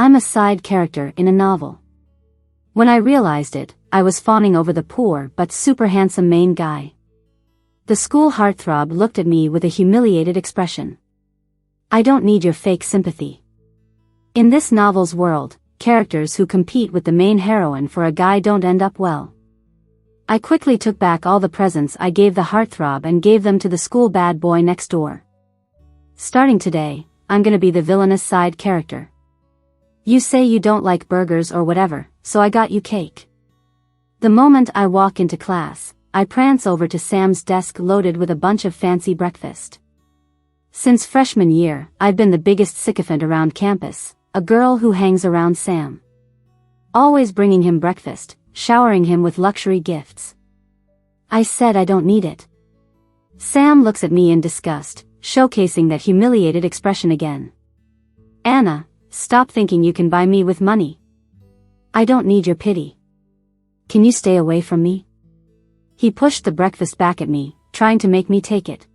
I'm a side character in a novel. When I realized it, I was fawning over the poor but super handsome main guy. The school heartthrob looked at me with a humiliated expression. I don't need your fake sympathy. In this novel's world, characters who compete with the main heroine for a guy don't end up well. I quickly took back all the presents I gave the heartthrob and gave them to the school bad boy next door. Starting today, I'm gonna be the villainous side character. You say you don't like burgers or whatever, so I got you cake. The moment I walk into class, I prance over to Sam's desk loaded with a bunch of fancy breakfast. Since freshman year, I've been the biggest sycophant around campus, a girl who hangs around Sam. Always bringing him breakfast, showering him with luxury gifts. I said I don't need it. Sam looks at me in disgust, showcasing that humiliated expression again. Anna, stop thinking you can buy me with money. I don't need your pity. Can you stay away from me? He pushed the breakfast back at me, trying to make me take it.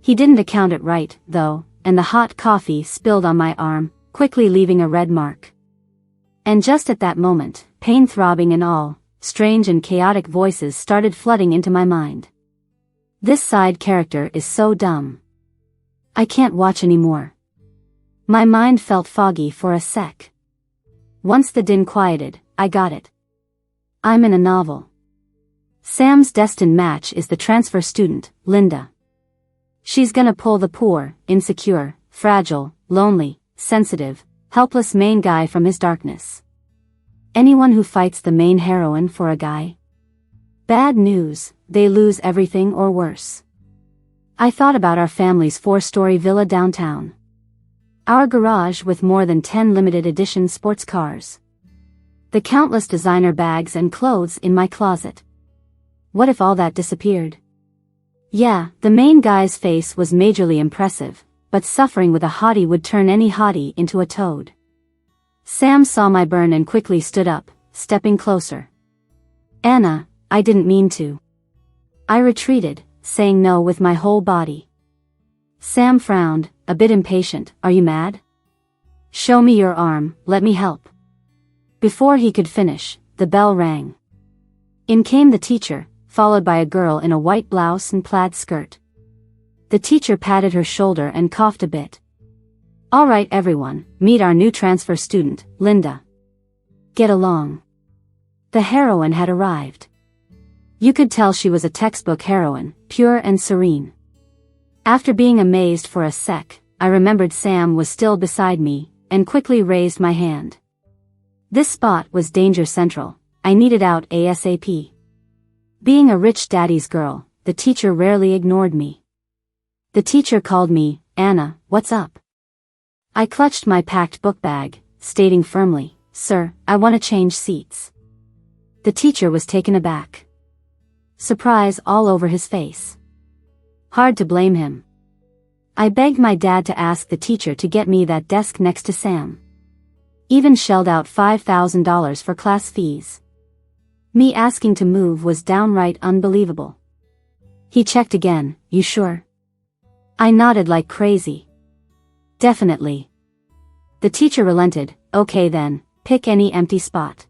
He didn't account it right, though, and the hot coffee spilled on my arm, quickly leaving a red mark. And just at that moment, pain throbbing and all, strange and chaotic voices started flooding into my mind. This side character is so dumb. I can't watch anymore. My mind felt foggy for a sec. Once the din quieted, I got it. I'm in a novel. Sam's destined match is the transfer student, Linda. She's gonna pull the poor, insecure, fragile, lonely, sensitive, helpless main guy from his darkness. Anyone who fights the main heroine for a guy? Bad news, they lose everything or worse. I thought about our family's 4-story villa downtown. Our garage with more than 10 limited edition sports cars. The countless designer bags and clothes in my closet. What if all that disappeared? Yeah, the main guy's face was majorly impressive, but suffering with a hottie would turn any hottie into a toad. Sam saw my burn and quickly stood up, stepping closer. Anna, I didn't mean to. I retreated, saying no with my whole body. Sam frowned, a bit impatient. Are you mad? Show me your arm, let me help. Before he could finish, the bell rang. In came the teacher, followed by a girl in a white blouse and plaid skirt. The teacher patted her shoulder and coughed a bit. All right everyone, meet our new transfer student, Linda. Get along. The heroine had arrived. You could tell she was a textbook heroine, pure and serene. After being amazed for a sec, I remembered Sam was still beside me, and quickly raised my hand. This spot was danger central, I needed out ASAP. Being a rich daddy's girl, the teacher rarely ignored me. The teacher called me, Anna, what's up? I clutched my packed book bag, stating firmly, Sir, I want to change seats. The teacher was taken aback. Surprise all over his face. Hard to blame him. I begged my dad to ask the teacher to get me that desk next to Sam. Even shelled out $5,000 for class fees. Me asking to move was downright unbelievable. He checked again, you sure? I nodded like crazy. Definitely. The teacher relented, okay then, pick any empty spot.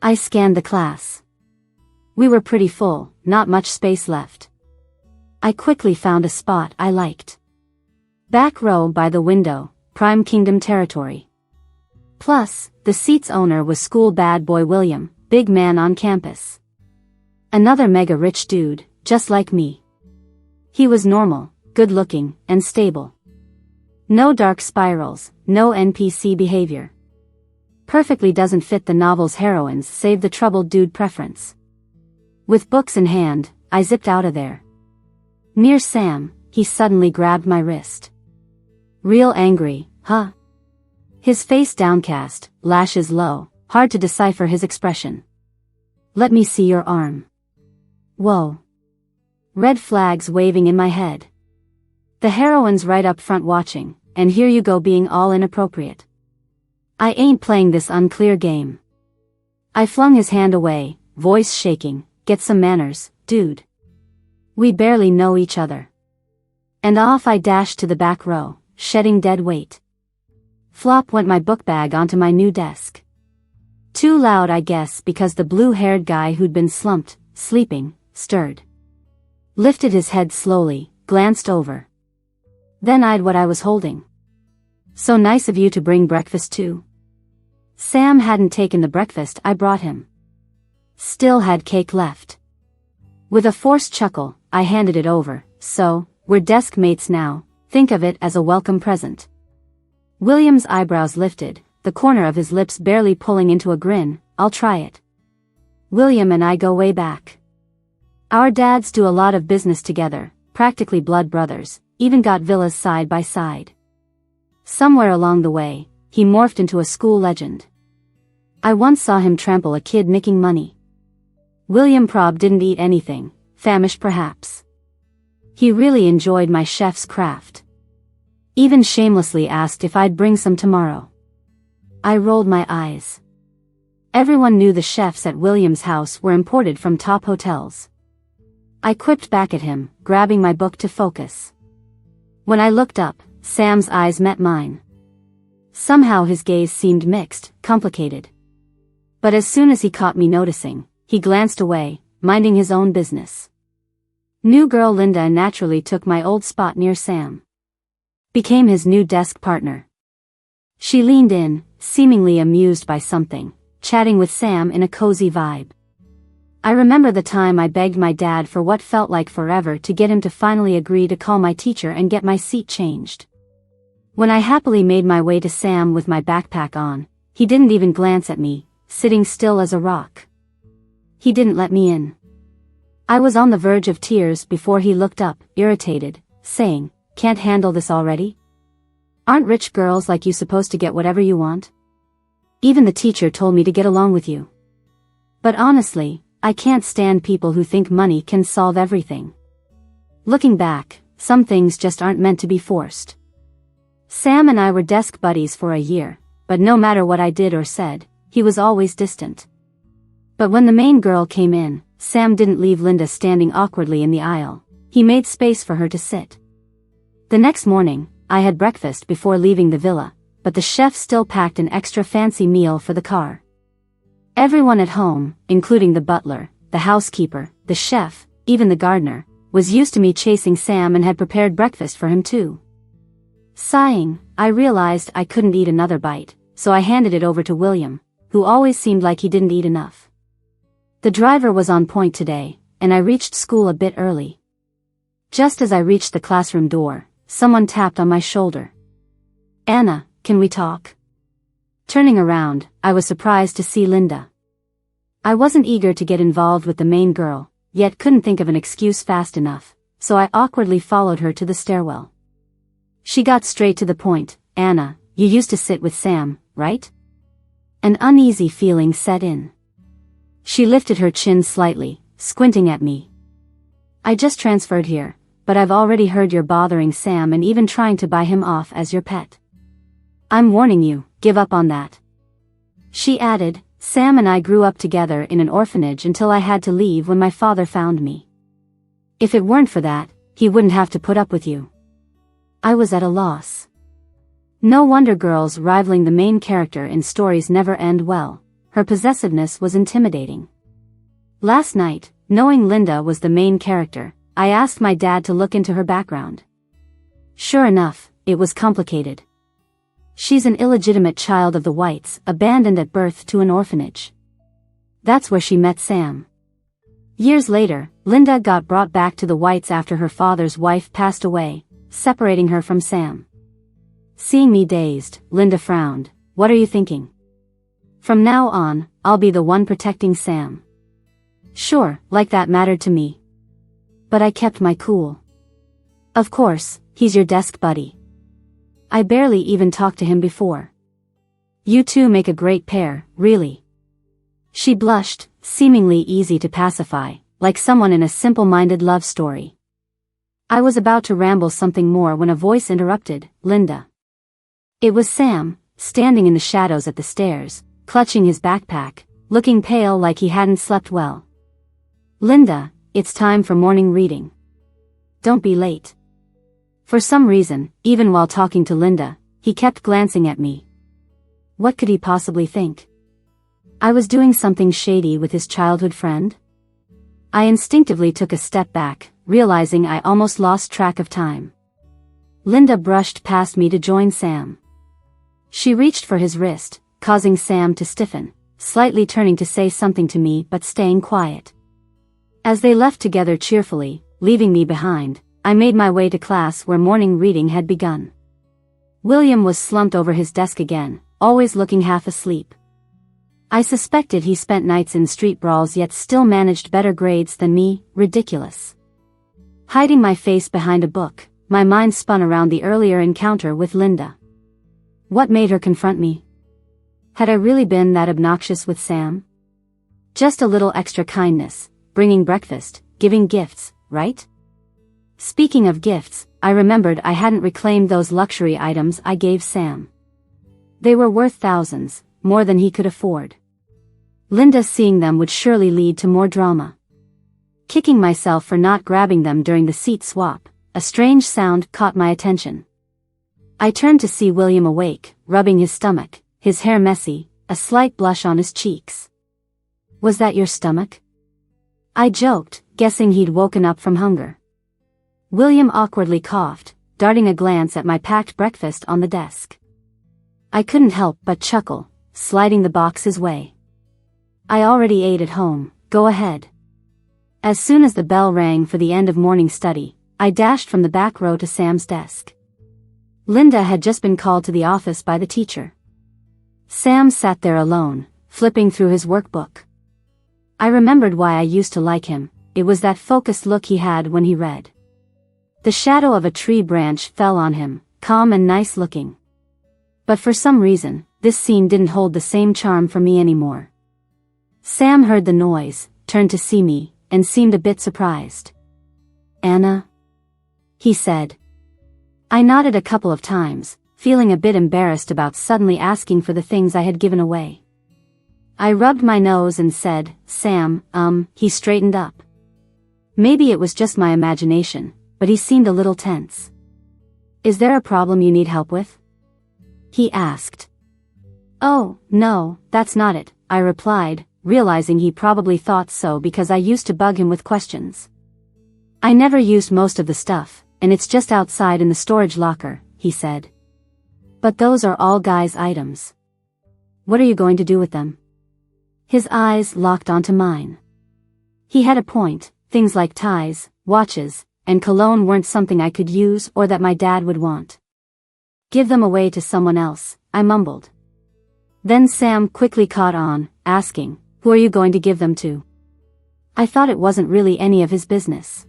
I scanned the class. We were pretty full, not much space left. I quickly found a spot I liked. Back row by the window, prime kingdom territory. Plus, the seat's owner was school bad boy William, big man on campus. Another mega rich dude, just like me. He was normal, good looking, and stable. No dark spirals, no NPC behavior. Perfectly doesn't fit the novel's heroines save the troubled dude preference. With books in hand, I zipped out of there. Near Sam, he suddenly grabbed my wrist. Real angry, huh? His face downcast, lashes low, hard to decipher his expression. Let me see your arm. Whoa. Red flags waving in my head. The heroine's right up front watching, and here you go being all inappropriate. I ain't playing this unclear game. I flung his hand away, voice shaking, get some manners, dude. We barely know each other. And off I dashed to the back row, shedding dead weight. Flop went my book bag onto my new desk. Too loud, I guess, because the blue-haired guy who'd been slumped, sleeping, stirred. Lifted his head slowly, glanced over. Then eyed what I was holding. "So nice of you to bring breakfast too." Sam hadn't taken the breakfast I brought him. Still had cake left. With a forced chuckle, I handed it over. "So, we're desk mates now, think of it as a welcome present." William's eyebrows lifted, the corner of his lips barely pulling into a grin. "I'll try it." William and I go way back. Our dads do a lot of business together, practically blood brothers, even got villas side by side. Somewhere along the way, he morphed into a school legend. I once saw him trample a kid making money. William prob didn't eat anything, famished perhaps. He really enjoyed my chef's craft. Even shamelessly asked if I'd bring some tomorrow. I rolled my eyes. Everyone knew the chefs at William's house were imported from top hotels. I quipped back at him, grabbing my book to focus. When I looked up, Sam's eyes met mine. Somehow his gaze seemed mixed, complicated. But as soon as he caught me noticing, he glanced away, minding his own business. New girl Linda naturally took my old spot near Sam. Became his new desk partner. She leaned in, seemingly amused by something, chatting with Sam in a cozy vibe. I remember the time I begged my dad for what felt like forever to get him to finally agree to call my teacher and get my seat changed. When I happily made my way to Sam with my backpack on, he didn't even glance at me, sitting still as a rock. He didn't let me in. I was on the verge of tears before he looked up, irritated, saying, "Can't handle this already? Aren't rich girls like you supposed to get whatever you want? Even the teacher told me to get along with you." But honestly, I can't stand people who think money can solve everything. Looking back, some things just aren't meant to be forced. Sam and I were desk buddies for a year, but no matter what I did or said, he was always distant. But when the main girl came in, Sam didn't leave Linda standing awkwardly in the aisle. He made space for her to sit. The next morning, I had breakfast before leaving the villa, but the chef still packed an extra fancy meal for the car. Everyone at home, including the butler, the housekeeper, the chef, even the gardener, was used to me chasing Sam and had prepared breakfast for him too. Sighing, I realized I couldn't eat another bite, so I handed it over to William, who always seemed like he didn't eat enough. The driver was on point today, and I reached school a bit early. Just as I reached the classroom door, someone tapped on my shoulder. "Anna, can we talk?" Turning around, I was surprised to see Linda. I wasn't eager to get involved with the main girl, yet couldn't think of an excuse fast enough, so I awkwardly followed her to the stairwell. She got straight to the point. "Anna, you used to sit with Sam, right?" An uneasy feeling set in. She lifted her chin slightly, squinting at me. "I just transferred here, but I've already heard you're bothering Sam and even trying to buy him off as your pet. I'm warning you, give up on that." She added, "Sam and I grew up together in an orphanage until I had to leave when my father found me. If it weren't for that, he wouldn't have to put up with you." I was at a loss. No wonder girls rivaling the main character in stories never end well. Her possessiveness was intimidating. Last night, knowing Linda was the main character, I asked my dad to look into her background. Sure enough, it was complicated. She's an illegitimate child of the Whites, abandoned at birth to an orphanage. That's where she met Sam. Years later, Linda got brought back to the Whites after her father's wife passed away, separating her from Sam. Seeing me dazed, Linda frowned. "What are you thinking? From now on, I'll be the one protecting Sam." Sure, like that mattered to me. But I kept my cool. "Of course, he's your desk buddy. I barely even talked to him before. You two make a great pair, really." She blushed, seemingly easy to pacify, like someone in a simple-minded love story. I was about to ramble something more when a voice interrupted. "Linda." It was Sam, standing in the shadows at the stairs, clutching his backpack, looking pale like he hadn't slept well. "Linda, it's time for morning reading. Don't be late." For some reason, even while talking to Linda, he kept glancing at me. What could he possibly think? I was doing something shady with his childhood friend? I instinctively took a step back, realizing I almost lost track of time. Linda brushed past me to join Sam. She reached for his wrist, causing Sam to stiffen, slightly turning to say something to me but staying quiet. As they left together cheerfully, leaving me behind, I made my way to class where morning reading had begun. William was slumped over his desk again, always looking half asleep. I suspected he spent nights in street brawls yet still managed better grades than me. Ridiculous. Hiding my face behind a book, my mind spun around the earlier encounter with Linda. What made her confront me? Had I really been that obnoxious with Sam? Just a little extra kindness, bringing breakfast, giving gifts, right? Speaking of gifts, I remembered I hadn't reclaimed those luxury items I gave Sam. They were worth thousands, more than he could afford. Linda seeing them would surely lead to more drama. Kicking myself for not grabbing them during the seat swap, a strange sound caught my attention. I turned to see William awake, rubbing his stomach, his hair messy, a slight blush on his cheeks. Was that your stomach? I joked, guessing he'd woken up from hunger. William awkwardly coughed, darting a glance at my packed breakfast on the desk. I couldn't help but chuckle, sliding the box his way. I already ate at home, go ahead. As soon as the bell rang for the end of morning study, I dashed from the back row to Sam's desk. Linda had just been called to the office by the teacher. Sam sat there alone, flipping through his workbook. I remembered why I used to like him. It was that focused look he had when he read. The shadow of a tree branch fell on him, calm and nice looking. But for some reason, this scene didn't hold the same charm for me anymore. Sam heard the noise, turned to see me, and seemed a bit surprised. "Anna?" he said. I nodded a couple of times, feeling a bit embarrassed about suddenly asking for the things I had given away. I rubbed my nose and said, "Sam, he straightened up. Maybe it was just my imagination, but he seemed a little tense. "Is there a problem you need help with?" he asked. "Oh, no, that's not it," I replied, realizing he probably thought so because I used to bug him with questions. "I never used most of the stuff, and it's just outside in the storage locker," he said. "But those are all Guy's items. What are you going to do with them?" His eyes locked onto mine. He had a point. Things like ties, watches, and cologne weren't something I could use or that my dad would want. "Give them away to someone else," I mumbled. Then Sam quickly caught on, asking, "Who are you going to give them to?" I thought it wasn't really any of his business.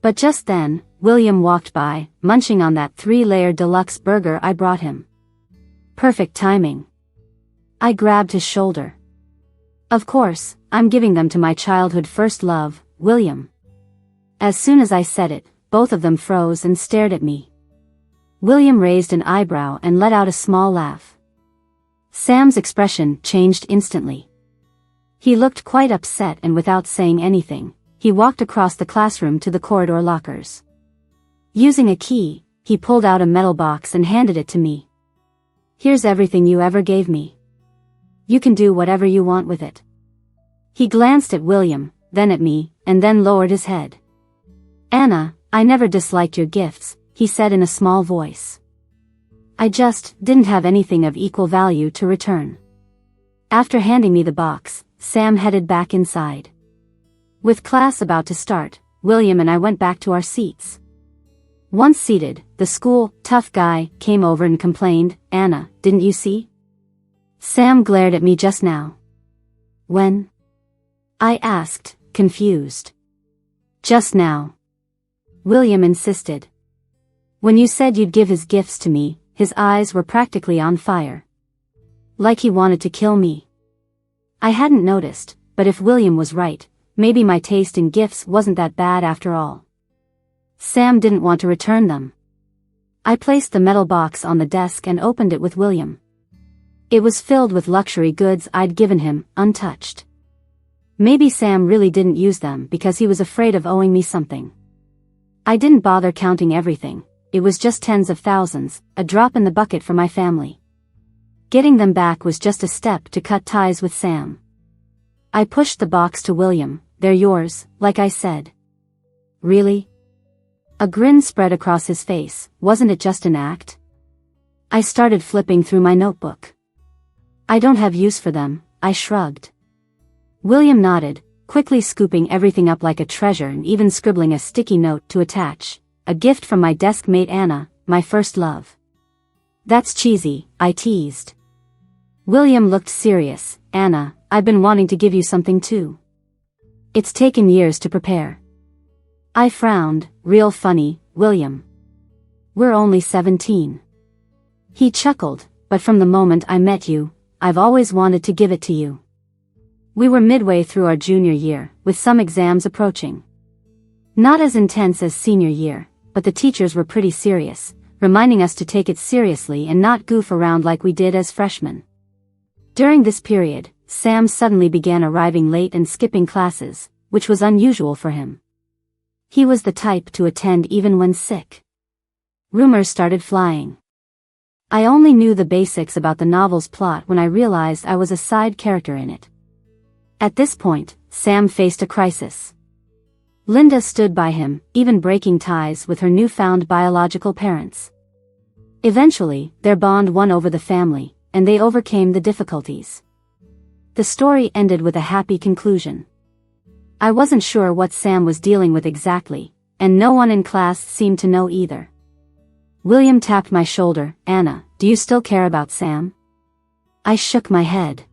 But just then, William walked by, munching on that 3-layer deluxe burger I brought him. Perfect timing. I grabbed his shoulder. "Of course, I'm giving them to my childhood first love, William." As soon as I said it, both of them froze and stared at me. William raised an eyebrow and let out a small laugh. Sam's expression changed instantly. He looked quite upset, and without saying anything, he walked across the classroom to the corridor lockers. Using a key, he pulled out a metal box and handed it to me. "Here's everything you ever gave me. You can do whatever you want with it." He glanced at William, then at me, and then lowered his head. "Anna, I never disliked your gifts," he said in a small voice. "I just didn't have anything of equal value to return." After handing me the box, Sam headed back inside. With class about to start, William and I went back to our seats. Once seated, the school tough guy came over and complained, "Anna, didn't you see? Sam glared at me just now." "When?" I asked, confused. "Just now," William insisted. "When you said you'd give his gifts to me." His eyes were practically on fire. Like he wanted to kill me. I hadn't noticed, but if William was right, maybe my taste in gifts wasn't that bad after all. Sam didn't want to return them. I placed the metal box on the desk and opened it with William. It was filled with luxury goods I'd given him, untouched. Maybe Sam really didn't use them because he was afraid of owing me something. I didn't bother counting everything. it was just tens of thousands, a drop in the bucket for my family. Getting them back was just a step to cut ties with Sam. I pushed the box to William. They're yours, like I said. Really? A grin spread across his face. Wasn't it just an act? I started flipping through my notebook. I don't have use for them, I shrugged. William nodded, quickly scooping everything up like a treasure and even scribbling a sticky note to attach. A gift from my desk mate Anna, my first love. That's cheesy, I teased. William looked serious. Anna, I've been wanting to give you something too. It's taken years to prepare. I frowned. Real funny, William. We're only 17. He chuckled, but from the moment I met you, I've always wanted to give it to you. We were midway through our junior year, with some exams approaching. Not as intense as senior year, but the teachers were pretty serious, reminding us to take it seriously and not goof around like we did as freshmen. During this period, Sam suddenly began arriving late and skipping classes, which was unusual for him. He was the type to attend even when sick. Rumors started flying. I only knew the basics about the novel's plot when I realized I was a side character in it. At this point, Sam faced a crisis. Linda stood by him, even breaking ties with her newfound biological parents. Eventually, their bond won over the family, and they overcame the difficulties. The story ended with a happy conclusion. I wasn't sure what Sam was dealing with exactly, and no one in class seemed to know either. William tapped my shoulder. Anna, do you still care about Sam? I shook my head.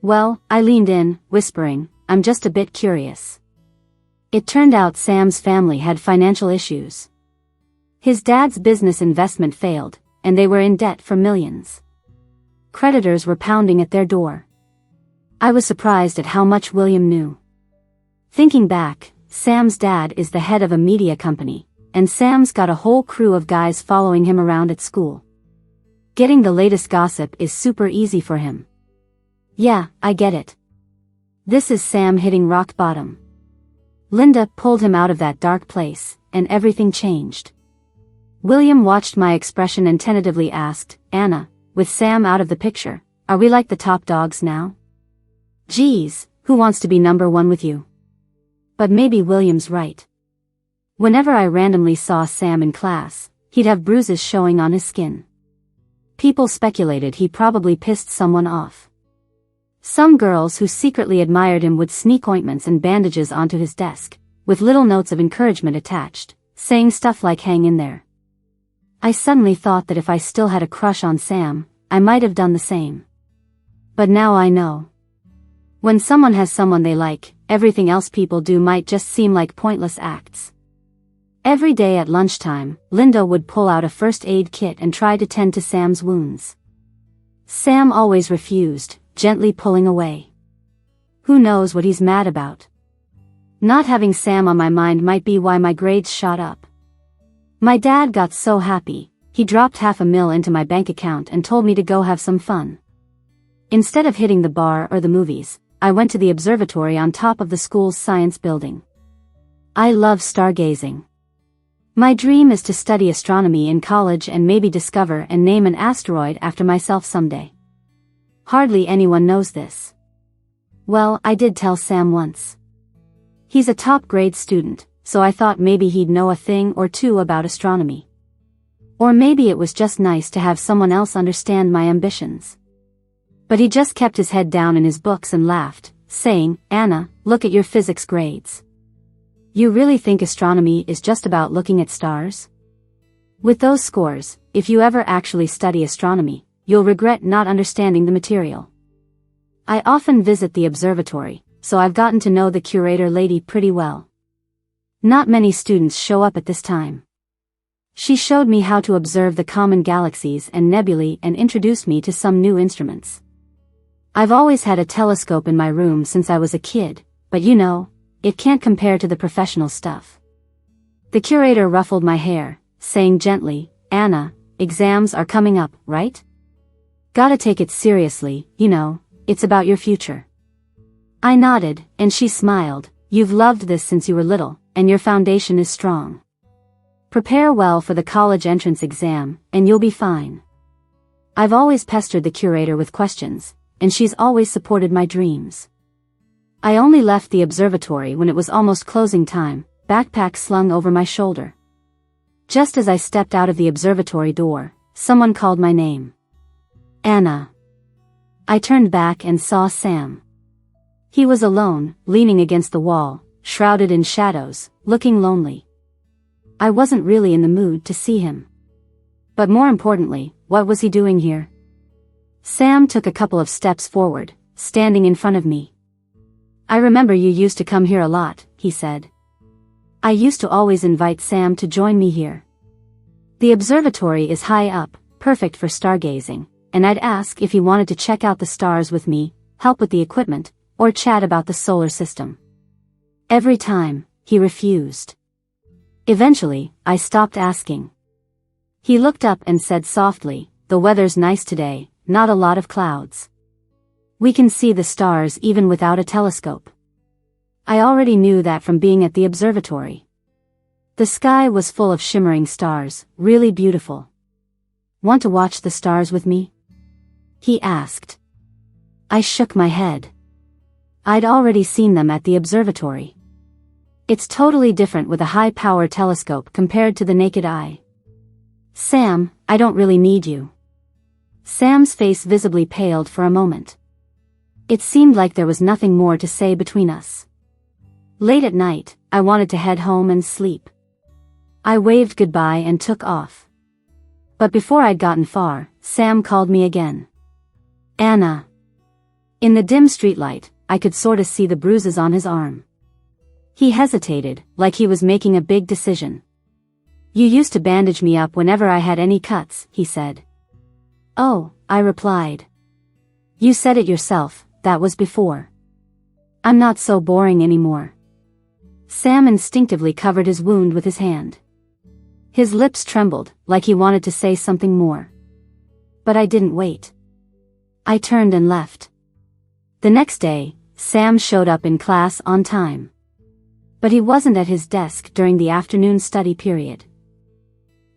Well, I leaned in, whispering, I'm just a bit curious. It turned out Sam's family had financial issues. His dad's business investment failed, and they were in debt for millions. Creditors were pounding at their door. I was surprised at how much William knew. Thinking back, Sam's dad is the head of a media company, and Sam's got a whole crew of guys following him around at school. Getting the latest gossip is super easy for him. Yeah, I get it. This is Sam hitting rock bottom. Linda pulled him out of that dark place, and everything changed. William watched my expression and tentatively asked, Anna, with Sam out of the picture, are we like the top dogs now? Geez, who wants to be number one with you? But maybe William's right. Whenever I randomly saw Sam in class, he'd have bruises showing on his skin. People speculated he probably pissed someone off. Some girls who secretly admired him would sneak ointments and bandages onto his desk, with little notes of encouragement attached, saying stuff like hang in there. I suddenly thought that if I still had a crush on Sam, I might have done the same. But now I know. When someone has someone they like, everything else people do might just seem like pointless acts. Every day at lunchtime, Linda would pull out a first aid kit and try to tend to Sam's wounds. Sam always refused, gently pulling away. Who knows what he's mad about? Not having Sam on my mind might be why my grades shot up. My dad got so happy, he dropped $500,000 into my bank account and told me to go have some fun. Instead of hitting the bar or the movies, I went to the observatory on top of the school's science building. I love stargazing. My dream is to study astronomy in college and maybe discover and name an asteroid after myself someday. Hardly anyone knows this. Well, I did tell Sam once. He's a top-grade student, so I thought maybe he'd know a thing or two about astronomy. Or maybe it was just nice to have someone else understand my ambitions. But he just kept his head down in his books and laughed, saying, Anna, look at your physics grades. You really think astronomy is just about looking at stars? With those scores, if you ever actually study astronomy, you'll regret not understanding the material. I often visit the observatory, so I've gotten to know the curator lady pretty well. Not many students show up at this time. She showed me how to observe the common galaxies and nebulae and introduced me to some new instruments. I've always had a telescope in my room since I was a kid, but you know, it can't compare to the professional stuff. The curator ruffled my hair, saying gently, Anna, exams are coming up, right? Gotta take it seriously, you know, it's about your future. I nodded, and she smiled. You've loved this since you were little, and your foundation is strong. Prepare well for the college entrance exam, and you'll be fine. I've always pestered the curator with questions, and she's always supported my dreams. I only left the observatory when it was almost closing time, backpack slung over my shoulder. Just as I stepped out of the observatory door, someone called my name. Anna. I turned back and saw Sam. He was alone, leaning against the wall, shrouded in shadows, looking lonely. I wasn't really in the mood to see him. But more importantly, what was he doing here? Sam took a couple of steps forward, standing in front of me. I remember you used to come here a lot, he said. I used to always invite Sam to join me here. The observatory is high up, perfect for stargazing, and I'd ask if he wanted to check out the stars with me, help with the equipment, or chat about the solar system. Every time, he refused. Eventually, I stopped asking. He looked up and said softly, "The weather's nice today, not a lot of clouds. We can see the stars even without a telescope." I already knew that from being at the observatory. The sky was full of shimmering stars, really beautiful. "Want to watch the stars with me?" he asked. I shook my head. I'd already seen them at the observatory. It's totally different with a high-power telescope compared to the naked eye. "Sam, I don't really need you." Sam's face visibly paled for a moment. It seemed like there was nothing more to say between us. Late at night, I wanted to head home and sleep. I waved goodbye and took off. But before I'd gotten far, Sam called me again. "Anna." In the dim streetlight, I could sorta see the bruises on his arm. He hesitated, like he was making a big decision. "You used to bandage me up whenever I had any cuts," he said. "Oh," I replied. "You said it yourself, that was before. I'm not so boring anymore." Sam instinctively covered his wound with his hand. His lips trembled, like he wanted to say something more. But I didn't wait. I turned and left. The next day, Sam showed up in class on time. But he wasn't at his desk during the afternoon study period.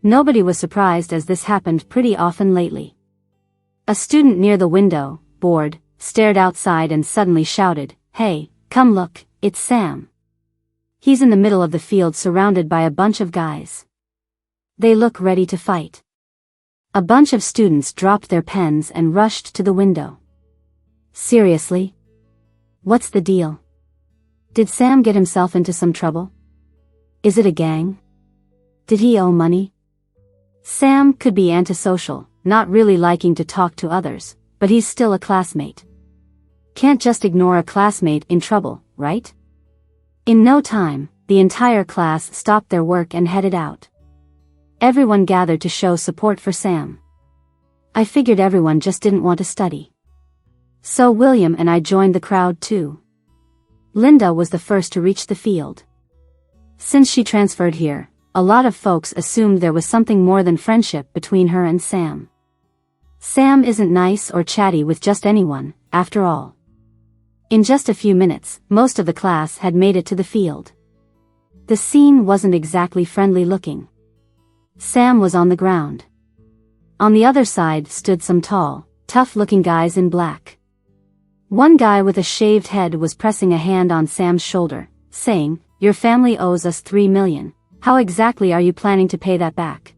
Nobody was surprised, as this happened pretty often lately. A student near the window, bored, stared outside and suddenly shouted, "Hey, come look, it's Sam." He's in the middle of the field surrounded by a bunch of guys. They look ready to fight. A bunch of students dropped their pens and rushed to the window. "Seriously? What's the deal? Did Sam get himself into some trouble? Is it a gang? Did he owe money?" Sam could be antisocial, not really liking to talk to others, but he's still a classmate. Can't just ignore a classmate in trouble, right? In no time, the entire class stopped their work and headed out. Everyone gathered to show support for Sam. I figured everyone just didn't want to study. So William and I joined the crowd too. Linda was the first to reach the field. Since she transferred here, a lot of folks assumed there was something more than friendship between her and Sam. Sam isn't nice or chatty with just anyone, after all. In just a few minutes, most of the class had made it to the field. The scene wasn't exactly friendly looking. Sam was on the ground. On the other side stood some tall, tough-looking guys in black. One guy with a shaved head was pressing a hand on Sam's shoulder, saying, "Your family owes us $3 million. How exactly are you planning to pay that back?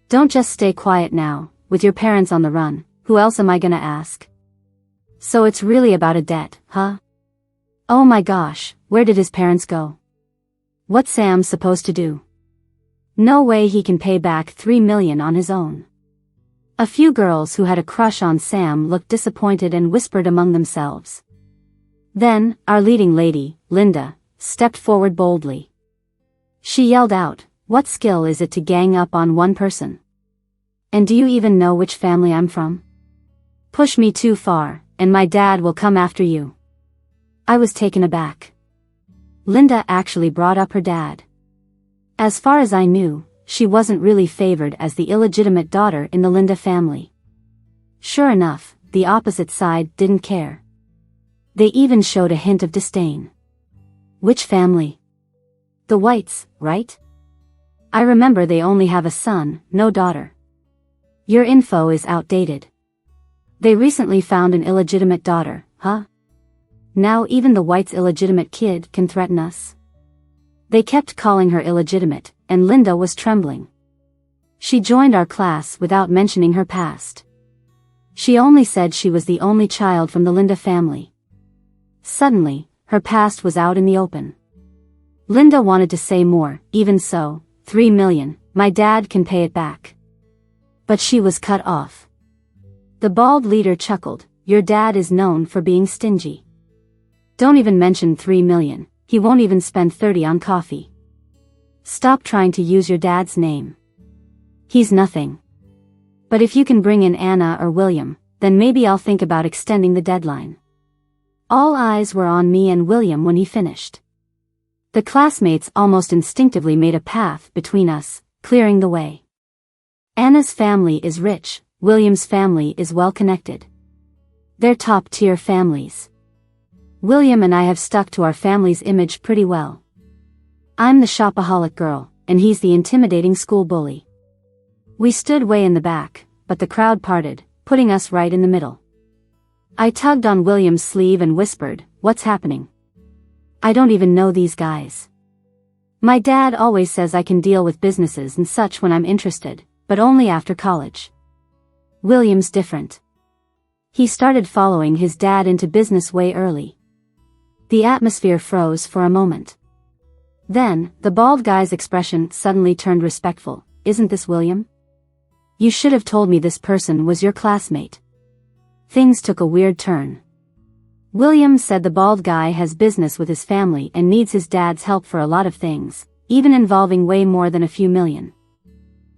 Don't just stay quiet now, with your parents on the run, who else am I gonna ask?" "So it's really about a debt, huh? Oh my gosh, where did his parents go? What's Sam supposed to do? No way he can pay back $3 million on his own." A few girls who had a crush on Sam looked disappointed and whispered among themselves. Then, our leading lady, Linda, stepped forward boldly. She yelled out, "What skill is it to gang up on one person? And do you even know which family I'm from? Push me too far, and my dad will come after you." I was taken aback. Linda actually brought up her dad. As far as I knew, she wasn't really favored as the illegitimate daughter in the Linda family. Sure enough, the opposite side didn't care. They even showed a hint of disdain. "Which family?" "The Whites, right?" I remember they only have a son, no daughter. Your info is outdated. They recently found an illegitimate daughter, huh? Now even the White's illegitimate kid can threaten us. They kept calling her illegitimate, and Linda was trembling. She joined our class without mentioning her past. She only said she was the only child from the Linda family. Suddenly, her past was out in the open. Linda wanted to say more, even so, 3 million, my dad can pay it back. But she was cut off. The bald leader chuckled, your dad is known for being stingy. Don't even mention 3 million, he won't even spend 30 on coffee. Stop trying to use your dad's name. He's nothing. But if you can bring in Anna or William, then maybe I'll think about extending the deadline. All eyes were on me and William when he finished. The classmates almost instinctively made a path between us, clearing the way. Anna's family is rich, William's family is well connected. They're top-tier families. William and I have stuck to our family's image pretty well. I'm the shopaholic girl, and he's the intimidating school bully. We stood way in the back, but the crowd parted, putting us right in the middle. I tugged on William's sleeve and whispered, what's happening? I don't even know these guys. My dad always says I can deal with businesses and such when I'm interested, but only after college. William's different. He started following his dad into business way early. The atmosphere froze for a moment. Then, the bald guy's expression suddenly turned respectful. Isn't this William? You should have told me this person was your classmate. Things took a weird turn. William said the bald guy has business with his family and needs his dad's help for a lot of things, even involving way more than a few million.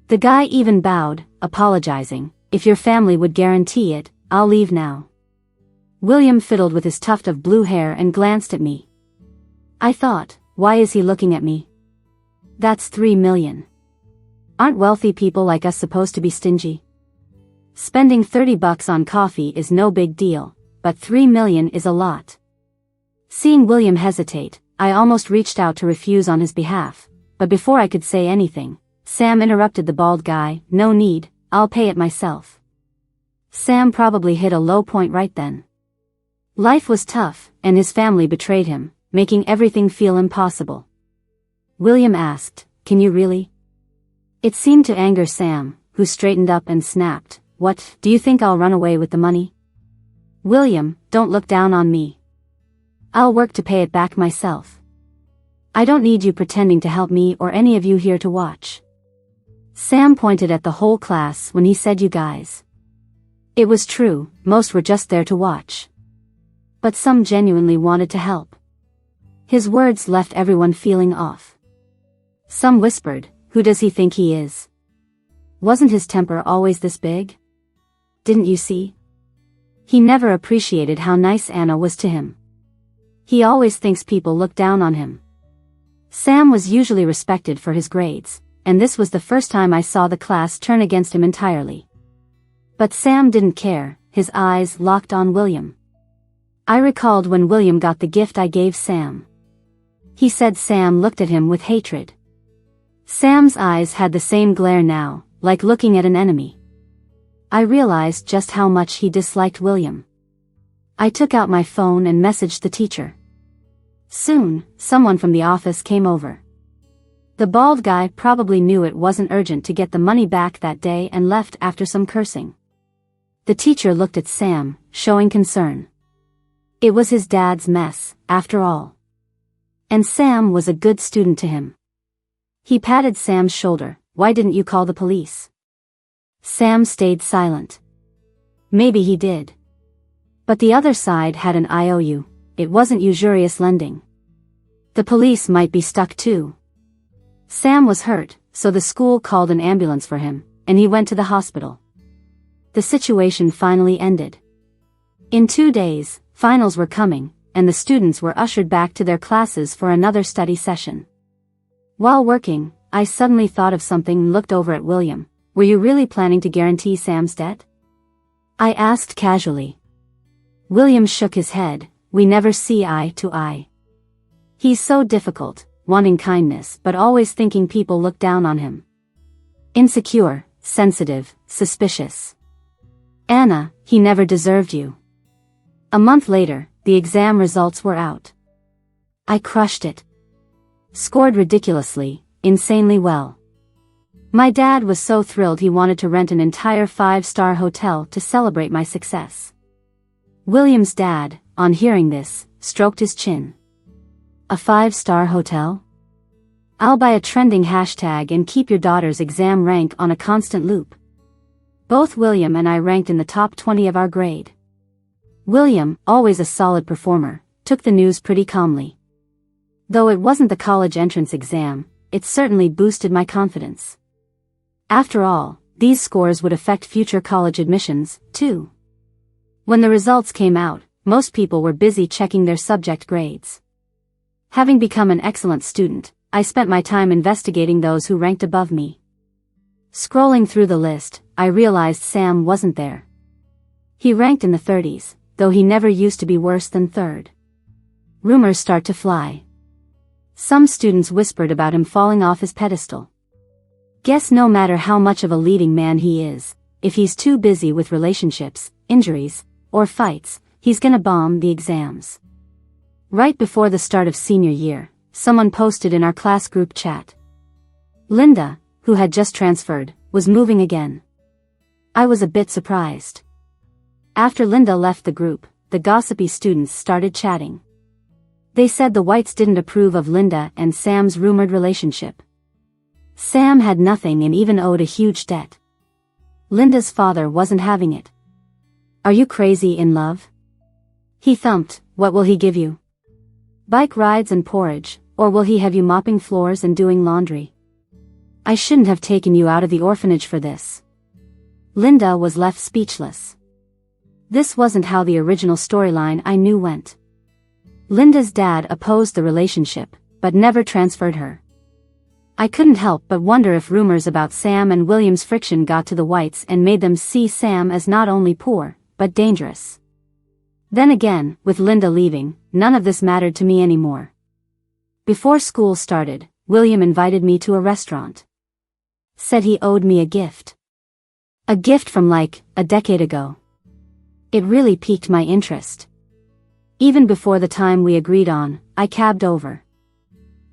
The guy even bowed, apologizing, if your family would guarantee it, I'll leave now. William fiddled with his tuft of blue hair and glanced at me. I thought, why is he looking at me? That's 3 million. Aren't wealthy people like us supposed to be stingy? Spending $30 on coffee is no big deal, but 3 million is a lot. Seeing William hesitate, I almost reached out to refuse on his behalf, but before I could say anything, Sam interrupted the bald guy, no need, I'll pay it myself. Sam probably hit a low point right then. Life was tough, and his family betrayed him, making everything feel impossible. William asked, can you really? It seemed to anger Sam, who straightened up and snapped, what, do you think I'll run away with the money? William, don't look down on me. I'll work to pay it back myself. I don't need you pretending to help me or any of you here to watch. Sam pointed at the whole class when he said you guys. It was true, most were just there to watch. But some genuinely wanted to help. His words left everyone feeling off. Some whispered, who does he think he is? Wasn't his temper always this big? Didn't you see? He never appreciated how nice Anna was to him. He always thinks people look down on him. Sam was usually respected for his grades, and this was the first time I saw the class turn against him entirely. But Sam didn't care, his eyes locked on William. I recalled when William got the gift I gave Sam. He said Sam looked at him with hatred. Sam's eyes had the same glare now, like looking at an enemy. I realized just how much he disliked William. I took out my phone and messaged the teacher. Soon, someone from the office came over. The bald guy probably knew it wasn't urgent to get the money back that day and left after some cursing. The teacher looked at Sam, showing concern. It was his dad's mess, after all. And Sam was a good student to him. He patted Sam's shoulder. Why didn't you call the police? Sam stayed silent. Maybe he did. But the other side had an IOU. It wasn't usurious lending. The police might be stuck too. Sam was hurt, so the school called an ambulance for him, and he went to the hospital. The situation finally ended. In 2 days, finals were coming, and the students were ushered back to their classes for another study session. While working, I suddenly thought of something and looked over at William. Were you really planning to guarantee Sam's debt? I asked casually. William shook his head. We never see eye to eye. He's so difficult, wanting kindness but always thinking people looked down on him. Insecure, sensitive, suspicious. Anna, he never deserved you. A month later, the exam results were out. I crushed it. Scored ridiculously, insanely well. My dad was so thrilled he wanted to rent an entire 5-star hotel to celebrate my success. William's dad, on hearing this, stroked his chin. A 5-star hotel? I'll buy a trending hashtag and keep your daughter's exam rank on a constant loop. Both William and I ranked in the top 20 of our grade. William, always a solid performer, took the news pretty calmly. Though it wasn't the college entrance exam, it certainly boosted my confidence. After all, these scores would affect future college admissions, too. When the results came out, most people were busy checking their subject grades. Having become an excellent student, I spent my time investigating those who ranked above me. Scrolling through the list, I realized Sam wasn't there. He ranked in the 30s, though he never used to be worse than third. Rumors start to fly. Some students whispered about him falling off his pedestal. Guess no matter how much of a leading man he is, if he's too busy with relationships, injuries, or fights, he's gonna bomb the exams. Right before the start of senior year, someone posted in our class group chat. Linda, who had just transferred, was moving again. I was a bit surprised. After Linda left the group, the gossipy students started chatting. They said the Whites didn't approve of Linda and Sam's rumored relationship. Sam had nothing and even owed a huge debt. Linda's father wasn't having it. Are you crazy in love? He thumped. What will he give you? Bike rides and porridge, or will he have you mopping floors and doing laundry? I shouldn't have taken you out of the orphanage for this. Linda was left speechless. This wasn't how the original storyline I knew went. Linda's dad opposed the relationship, but never transferred her. I couldn't help but wonder if rumors about Sam and William's friction got to the Whites and made them see Sam as not only poor, but dangerous. Then again, with Linda leaving, none of this mattered to me anymore. Before school started, William invited me to a restaurant. Said he owed me a gift. A gift from like, a decade ago. It really piqued my interest. Even before the time we agreed on, I cabbed over.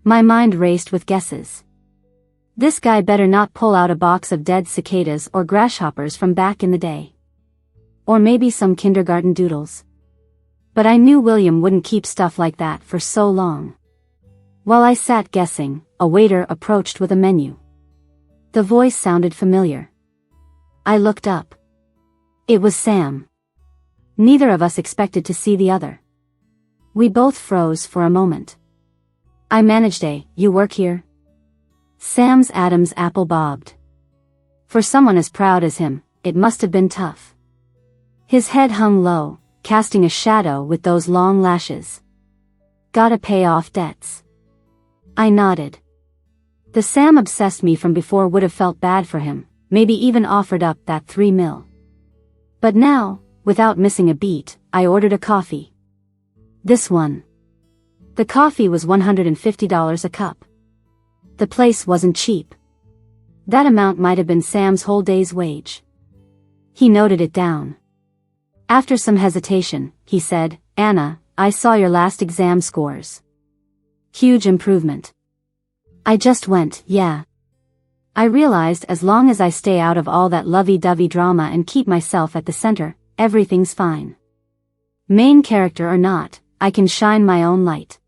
My mind raced with guesses. This guy better not pull out a box of dead cicadas or grasshoppers from back in the day. Or maybe some kindergarten doodles. But I knew William wouldn't keep stuff like that for so long. While I sat guessing, a waiter approached with a menu. The voice sounded familiar. I looked up. It was Sam. Neither of us expected to see the other. We both froze for a moment. I managed a, "You work here?" Sam's Adam's apple bobbed. For someone as proud as him, it must have been tough. His head hung low, casting a shadow with those long lashes. Gotta pay off debts. I nodded. The Sam obsessed me from before would have felt bad for him, maybe even offered up that $3 million. But now, without missing a beat, I ordered a coffee. This one. The coffee was $150 a cup. The place wasn't cheap. That amount might have been Sam's whole day's wage. He noted it down. After some hesitation, he said, "Anna, I saw your last exam scores. Huge improvement." I just went, "Yeah." I realized as long as I stay out of all that lovey-dovey drama and keep myself at the center, everything's fine. Main character or not, I can shine my own light.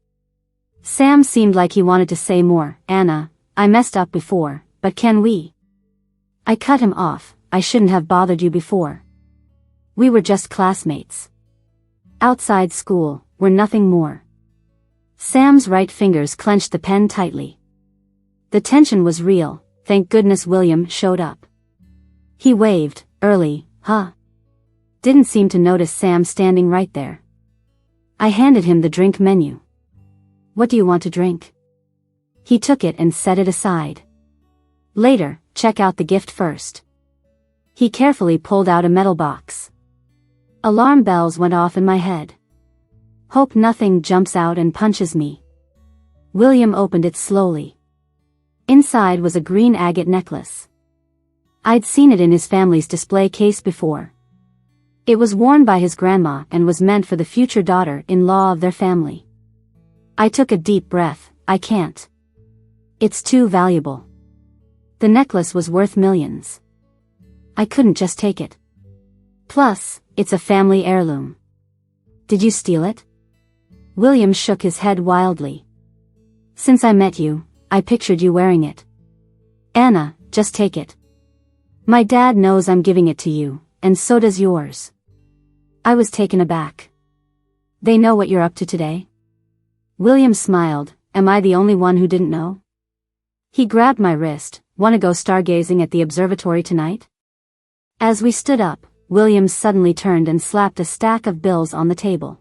Sam seemed like he wanted to say more. "Anna, I messed up before, but can we?" I cut him off. "I shouldn't have bothered you before. We were just classmates. Outside school, we're nothing more." Sam's right fingers clenched the pen tightly. The tension was real. Thank goodness William showed up. He waved, "Early, huh?" Didn't seem to notice Sam standing right there. I handed him the drink menu. "What do you want to drink?" He took it and set it aside. "Later, check out the gift first." He carefully pulled out a metal box. Alarm bells went off in my head. Hope nothing jumps out and punches me. William opened it slowly. Inside was a green agate necklace. I'd seen it in his family's display case before. It was worn by his grandma and was meant for the future daughter-in-law of their family. I took a deep breath. I can't. It's too valuable. The necklace was worth millions. I couldn't just take it. Plus, it's a family heirloom. Did you steal it? William shook his head wildly. Since I met you, I pictured you wearing it. Anna, just take it. My dad knows I'm giving it to you, and so does yours. I was taken aback. They know what you're up to today? William smiled. Am I the only one who didn't know? He grabbed my wrist. Wanna go stargazing at the observatory tonight? As we stood up, William suddenly turned and slapped a stack of bills on the table.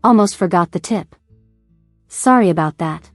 Almost forgot the tip. Sorry about that.